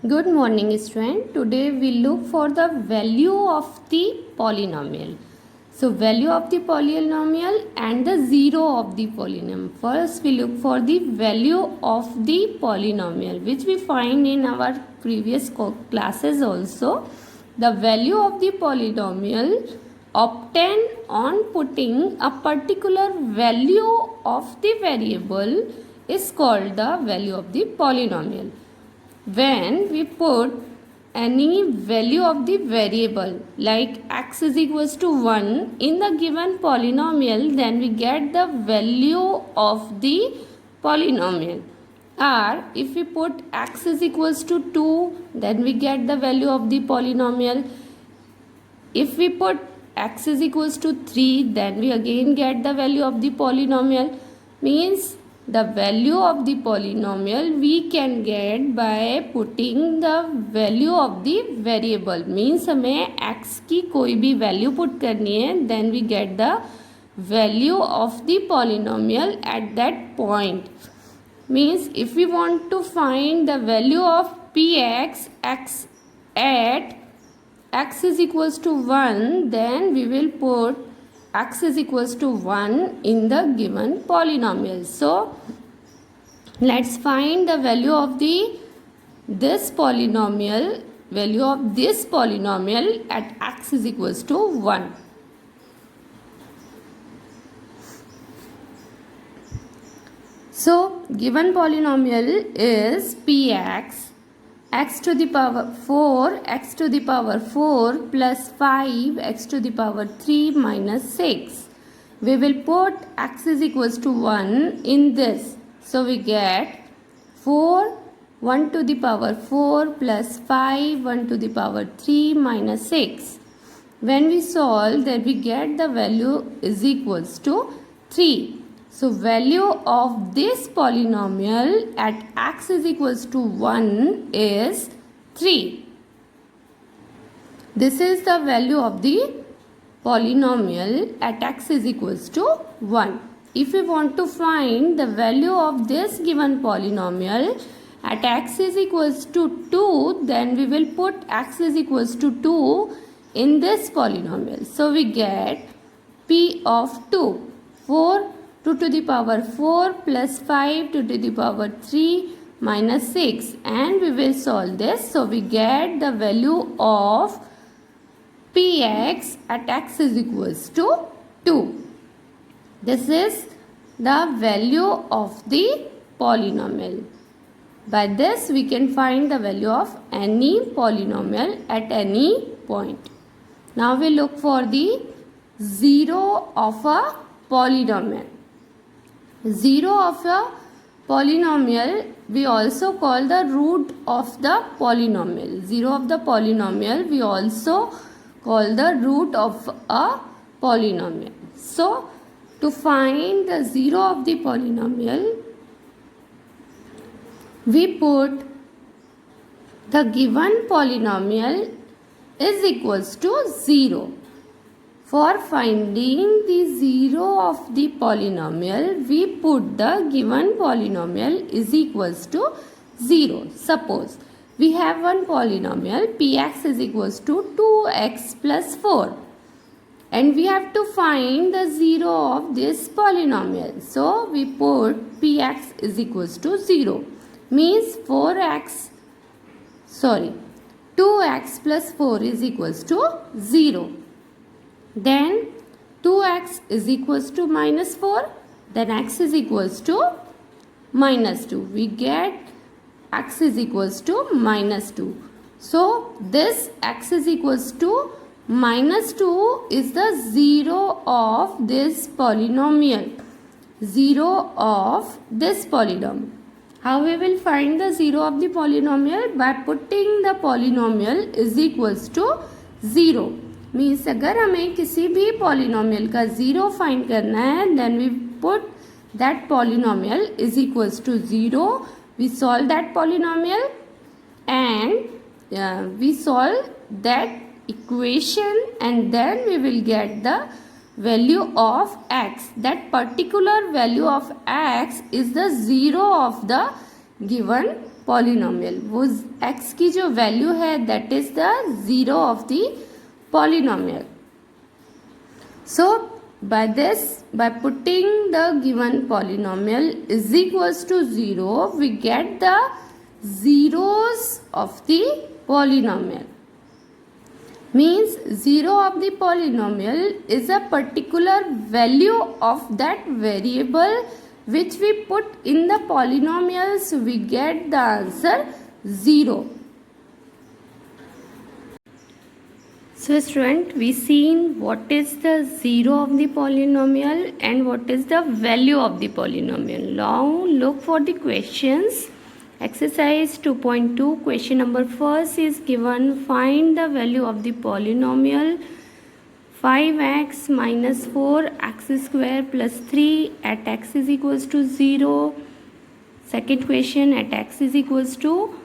Good morning, student. Today we look for the value of the polynomial. So value of the polynomial and the zero of the polynomial. First we look for the value of the polynomial, which we find in our previous classes also. The value of the polynomial obtained on putting a particular value of the variable is called the value of the polynomial. When we put any value of the variable like x is equals to 1 in the given polynomial, then we get the value of the polynomial. Or if we put x is equals to 2, then we get the value of the polynomial. If we put x is equals to 3, then we again get the value of the polynomial. Means the value of the polynomial we can get by putting the value of the variable. Means हमें x की कोई भी value put करनी है, then we get the value of the polynomial at that point. Means if we want to find the value of px x at x is equals to 1, then we will put x is equals to 1 in the given polynomial. So let's find the value of this polynomial at x is equals to 1. So given polynomial is px x to the power 4 x to the power 4 plus 5 x to the power 3 minus 6. We will put x is equals to 1 in this. So we get 4 1 to the power 4 plus 5 1 to the power 3 minus 6. When we solve, then we get the value is equals to 3. So value of this polynomial at x is equals to 1 is 3. This is the value of the polynomial at x is equals to 1. If we want to find the value of this given polynomial at x is equals to 2, then we will put x is equals to 2 in this polynomial. So we get p of 2. 4 2 to the power 4 plus 5 2 to the power 3 minus 6, and we will solve this. So we get the value of px at x is equals to 2. This is the value of the polynomial. By this we can find the value of any polynomial at any point. Now we look for the zero of a polynomial. Zero of a polynomial we also call the root of the polynomial. Zero of the polynomial we also call the root of a polynomial. So to find the zero of the polynomial, we put the given polynomial is equals to 0. For finding the zero of the polynomial, we put the given polynomial is equals to 0. Suppose we have one polynomial px is equals to 2x plus 4. And we have to find the zero of this polynomial. So we put px is equals to 0. Means 2x plus 4 is equals to 0. Then 2x is equals to minus 4. Then x is equals to minus 2. We get x is equals to minus 2. So this x is equals to minus 2 is the zero of this polynomial. Zero of this polynomial. How we will find the zero of the polynomial? By putting the polynomial is equals to 0. Means अगर हमें किसी भी polynomial का zero find करना है, then we put that polynomial is equals to 0. We solve that polynomial and we solve that equation, and then we will get the value of x. That particular value of x is the zero of the given polynomial. वो x की जो value है that is the zero of the polynomial. So by this, by putting the given polynomial is equals to 0, we get the zeros of the polynomial. Means 0 of the polynomial is a particular value of that variable which we put in the polynomial, so we get the answer 0. So student, we seen what is the 0 of the polynomial and what is the value of the polynomial. Now look for the questions. Exercise 2.2, question number first is given. Find the value of the polynomial 5x minus 4x square plus 3 at x is equals to 0. Second question, at x is equals to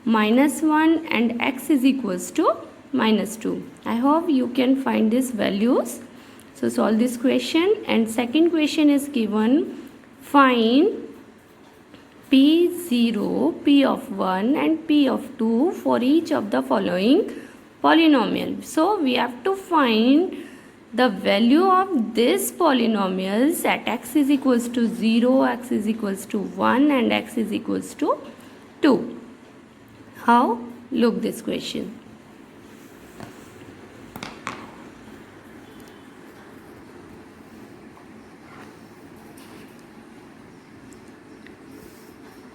minus 1 and x is equals to minus 2. I hope you can find these values. So solve this question. And second question is given. Find P0, P of 1 and P of 2 for each of the following polynomial. So we have to find the value of this polynomials at x is equals to 0, x is equals to 1 and x is equals to 2. How? Look this question.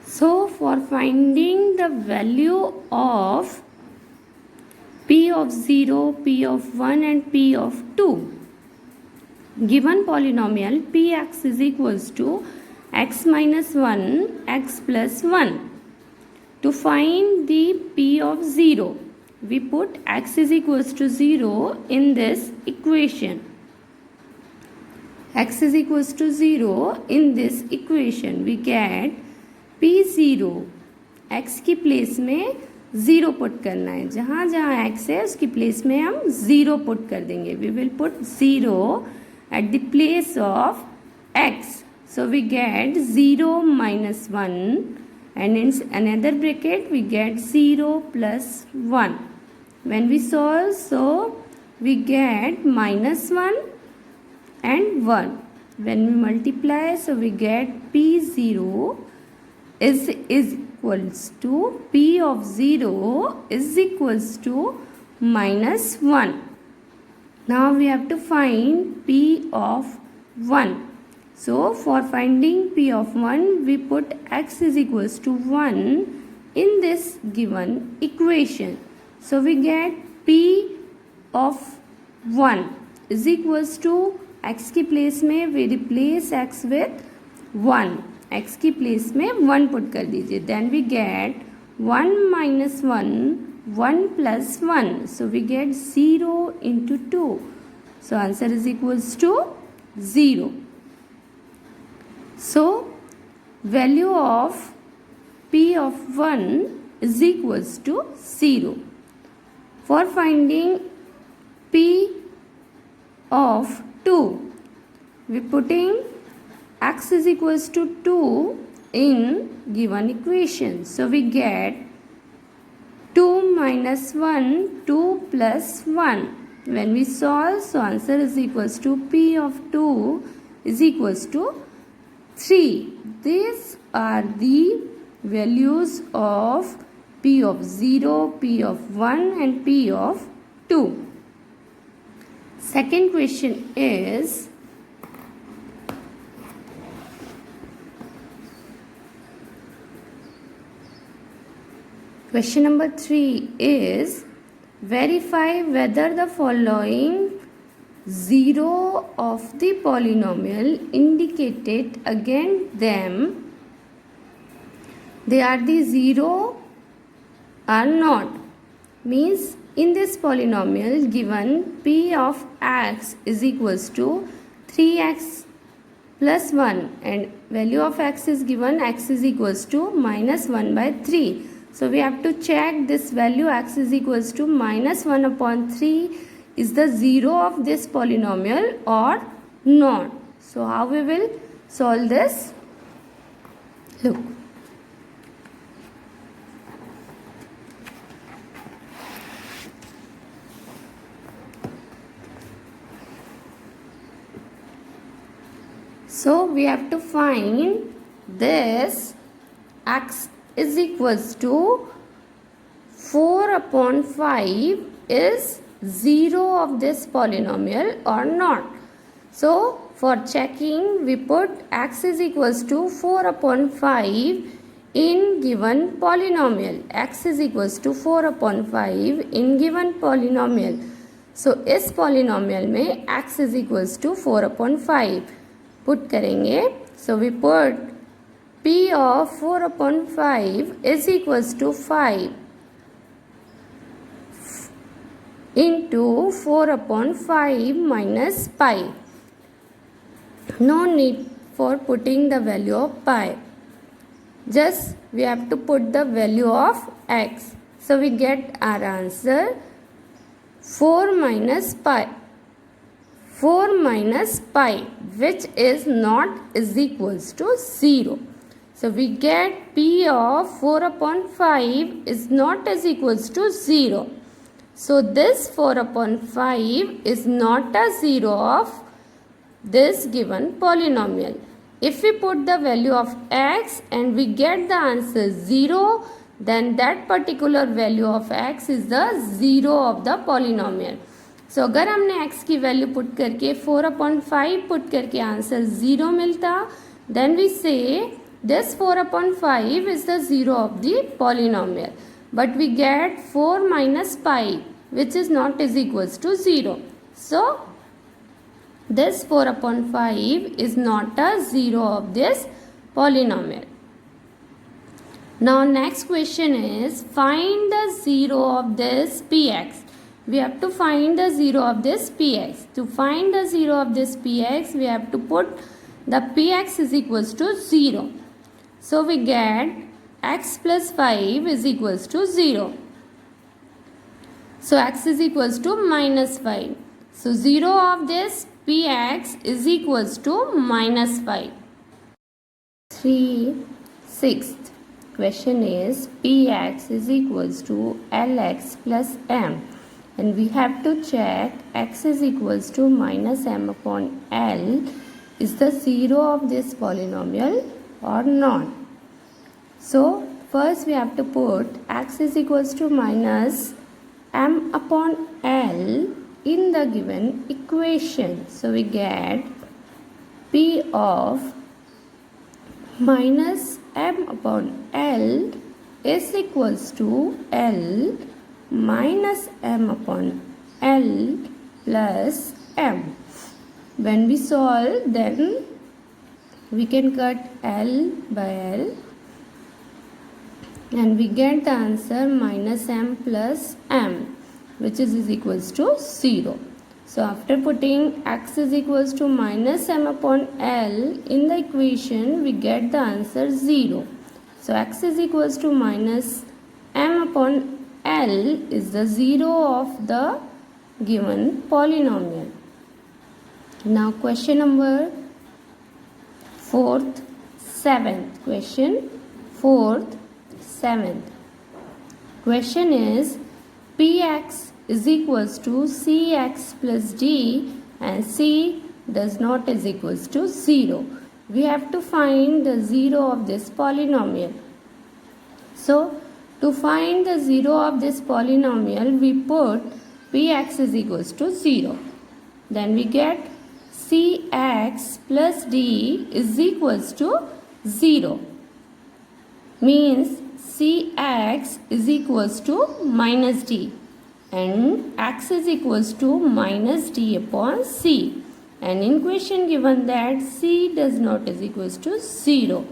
So for finding the value of P of 0, P of 1 and P of 2, given polynomial Px is equals to x minus 1, x plus 1. To find the P of 0, we put x is equals to 0 in this equation. X is equals to 0 in this equation. We get P0, x की place में 0 put करना है. जहाँ जहाँ x है उसकी place में हम 0 पुट कर देंगे. We will put 0 at the place of x. So we get 0 minus 1 and in another bracket we get 0 plus 1. When we solve, so we get minus 1 and 1. When we multiply, so we get P0 is equals to P of 0 is equals to minus 1. Now we have to find P of 1. So for finding P of 1, we put x is equals to 1 in this given equation. So we get P of 1 is equals to x की place में we replace x with 1. x की place में 1 put कर दीजिए. Then we get 1 minus 1, 1 plus 1. So we get 0 into 2. So answer is equals to 0. So value of P of 1 is equals to 0. For finding P of 2, we putting x is equals to 2 in given equation. So we get 2 minus 1, 2 plus 1. When we solve, so answer is equals to P of 2 is equals to 3. These are the values of P of 0, P of 1 and P of 2. Second question is, question number 3 is, verify whether the following 0 of the polynomial indicated against them they are the 0 or not. Means in this polynomial given P of x is equals to 3x plus 1 and value of x is given x is equals to minus 1 by 3. So we have to check this value x is equals to minus 1 upon 3 is the 0 of this polynomial or not. So how we will solve this? Look. So we have to find this x is equals to 4 upon 5 is 0 of this polynomial or not. So for checking, we put x is equals to 4 upon 5 in given polynomial. X is equals to 4 upon 5 in given polynomial. So इस polynomial में x is equals to 4 upon 5 put करेंगे. So we put p of 4 upon 5 is equals to 5 into 4 upon 5 minus pi. No need for putting the value of pi. Just we have to put the value of x. So we get our answer 4 minus pi. 4 minus pi, which is not is equals to 0. So we get p of 4 upon 5 is not is equals to 0. So this 4 upon 5 is not a 0 of this given polynomial. If we put the value of x and we get the answer 0, then that particular value of x is the 0 of the polynomial. So अगर हमने x की value put करके 4 upon 5 put करके answer 0 मिलता, then we say this 4 upon 5 is the 0 of the polynomial. But we get 4 minus pi, which is not is equals to 0. So this 4 upon 5 is not a 0 of this polynomial. Now next question is find the 0 of this px. We have to find the 0 of this px. To find the 0 of this px, we have to put the px is equals to 0. So we get x plus 5 is equals to 0. So x is equals to minus 5. So 0 of this px is equals to minus 5. 3/6 question is px is equals to lx plus m, and we have to check x is equals to minus m upon l is the 0 of this polynomial or not. So first we have to put x is equals to minus m upon l in the given equation. So we get p of minus m upon l is equals to l minus m upon l plus m. When we solve, then we can cut l by l and we get the answer minus m plus m, which is equals to 0. So after putting x is equals to minus m upon l in the equation, we get the answer 0. So x is equals to minus m upon l is the 0 of the given polynomial. Now question number 4th, 7th. Question 4th, 7th. Question is px is equals to cx plus d and c does not is equals to 0. We have to find the 0 of this polynomial. So to find the 0 of this polynomial, we put px is equals to 0. Then we get cx plus d is equals to 0. Means cx is equals to minus d and x is equals to minus d upon c, and in question given that c does not is equals to 0.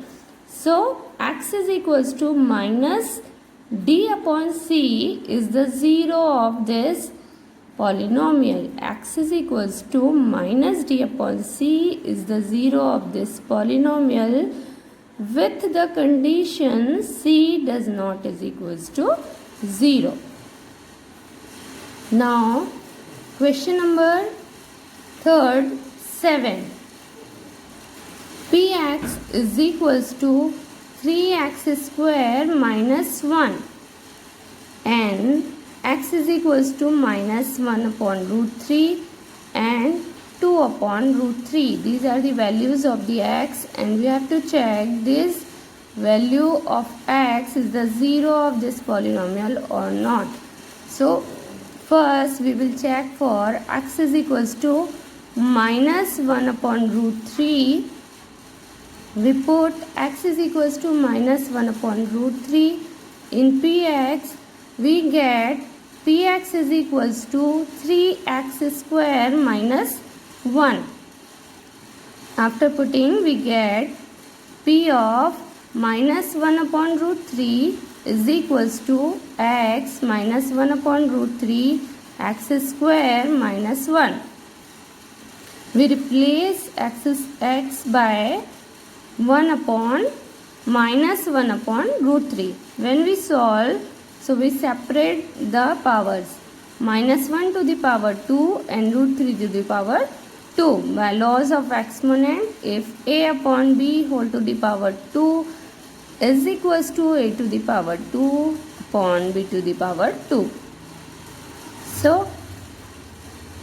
So x is equals to minus d upon c is the 0 of this polynomial. X is equals to minus d upon c is the 0 of this polynomial with the condition c does not is equals to 0. Now question number 3rd, 7. Px is equals to 3x square minus 1 and x is equals to minus 1 upon root 3 and 2 upon root 3. These are the values of the x, and we have to check this value of x is the 0 of this polynomial or not. So first we will check for x is equals to minus 1 upon root 3. We put x is equals to minus 1 upon root 3 in px. We get px is equals to 3x square minus 1. After putting, we get p of minus 1 upon root 3 is equals to x minus 1 upon root 3 x square minus 1. We replace x by 1 upon minus 1 upon root 3. When we solve, so we separate the powers. Minus 1 to the power 2 and root 3 to the power 2. By laws of exponent, if a upon b whole to the power 2 is equals to a to the power 2 upon b to the power 2. So,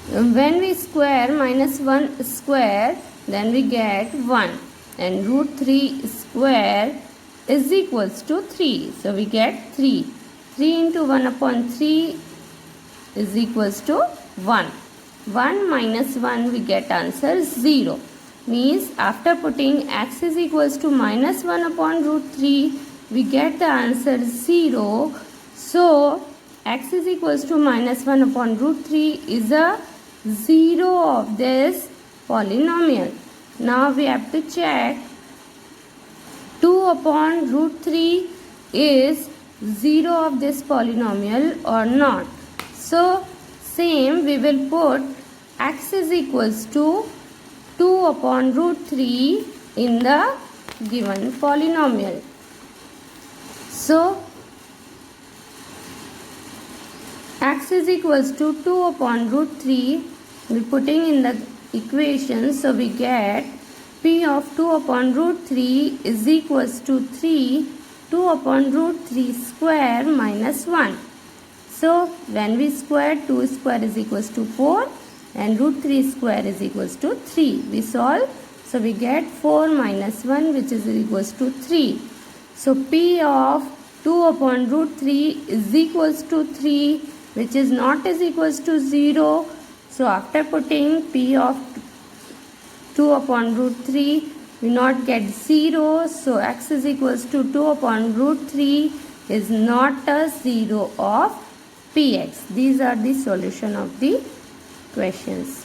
when we square minus 1 square, then we get 1. And root 3 square is equals to 3. So, we get 3. 3 into 1 upon 3 is equals to 1. 1 minus 1 we get answer 0. Means after putting x is equals to minus 1 upon root 3 we get the answer 0. So x is equals to minus 1 upon root 3 is a 0 of this polynomial. Now we have to check 2 upon root 3 is 0 of this polynomial or not. So same we will put x is equals to 2 upon root 3 in the given polynomial. So x is equals to 2 upon root 3 we putting in the equation. So we get p of 2 upon root 3 is equals to 3 2 upon root 3 square minus 1. So when we square 2 square is equals to 4 and root 3 square is equals to 3. We solve. So we get 4 minus 1 which is equals to 3. So p of 2 upon root 3 is equals to 3 which is not is equals to 0. So after putting p of 2 upon root 3 we not get 0. So x is equals to 2 upon root 3 is not a 0 of px. These are the solution of the questions.